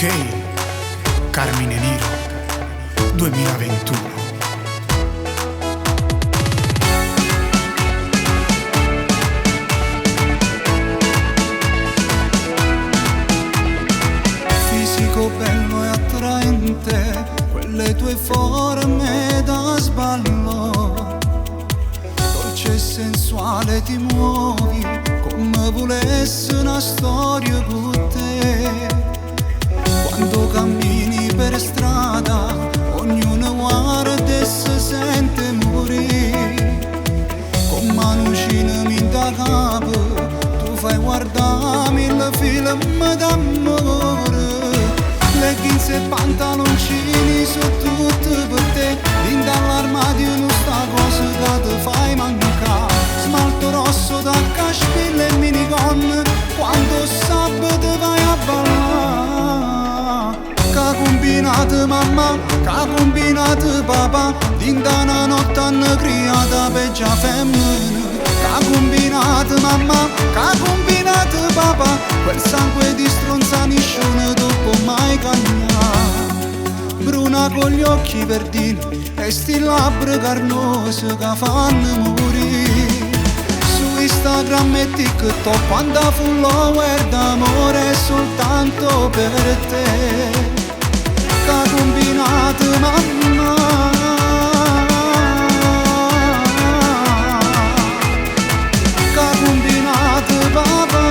Ok, Carmine Niro 2021. Fisico bello e attraente, quelle tue forme da sballo, dolce e sensuale ti muovi come volessi una storia con te. Quando cammini per strada ognuno guarda e si sente morire, con manucine in da capo tu fai guardarmi il film d'amore. Leggings e pantaloncini su tutti per te, in dall'armadio non sta cosa che ti fai mancare. Smalto rosso da caspille e minigonne, quando sabato vai a ballare. Che combinate mamma, che combinate papà, din da una notte hanno creata peggio femmina. Che combinate mamma, che combinate papà, quel sangue di stronza niscione dopo mai cagnà. Bruna con gli occhi verdini e sti labbra carnose che fanno morire. Su Instagram e TikTok quanta follower d'amore è soltanto per te. Che combinate mamma, che combinate papà,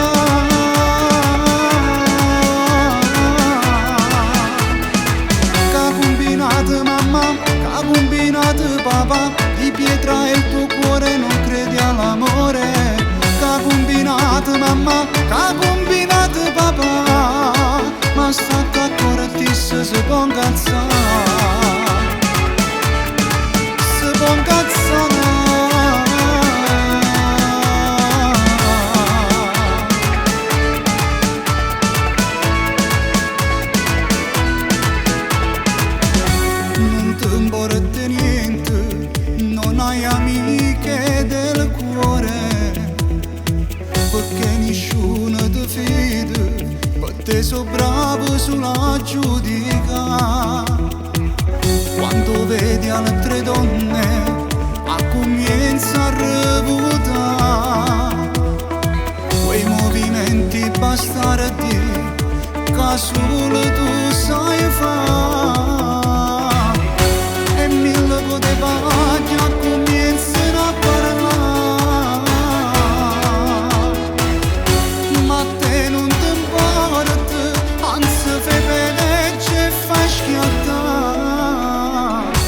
che combinate mamma, che combinate papà. Di pietra è il tuo cuore, non credi all'amore. Che combinate mamma, che combinate papà, ma stacca correttissimo si può incazzare, si può incazzare. Non ti importa niente, non hai amiche del cuore, perché nessuno ti fida, per te so bravo sulla giudica. Quando vedi altre donne comienza a rebutare, quei movimenti bastardi che solo tu sai fare, e mille cose paglia comienzano a parlare, ma a te non ti importa, anzi fai peggio e fai schiattare.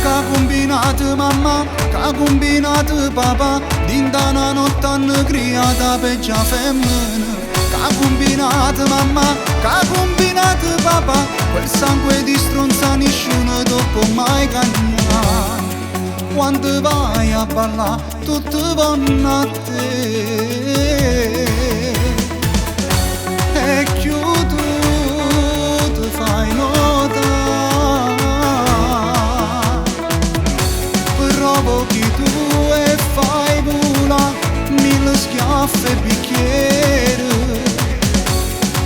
Che combinate mamma, che combinate papà, din da una notte hanno creata peggio femmina. Che combinate mamma, che combinate papà, quel sangue di stronza nessuno dopo mai cagnà. Quando vai a ballare tutti vanno a te, e chiudo ti fai notare, provochi tu e fai volare mille schiaffi e bicchieri.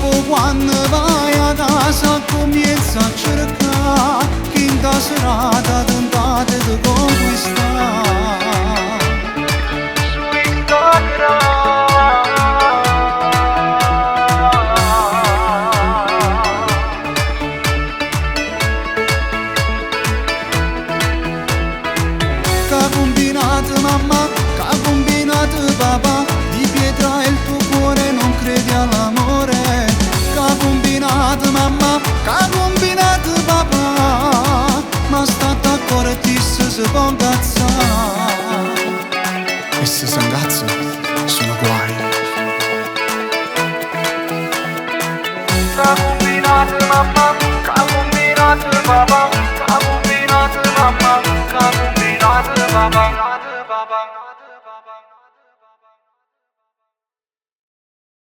Poi quando vai a casa comienza a cercare chi in da serata tentate di conquistare. Su Instagram che combinate mamma, che combinate papà, di pietra è il tuo cuore, non credi all'amore. Che combinate mamma, che combinate papà, ma state a correttissimo si può incazzare. E se si ingazza sono guai. Che combinate mamma, che combinate papà, che combinate mamma, che combinate papà.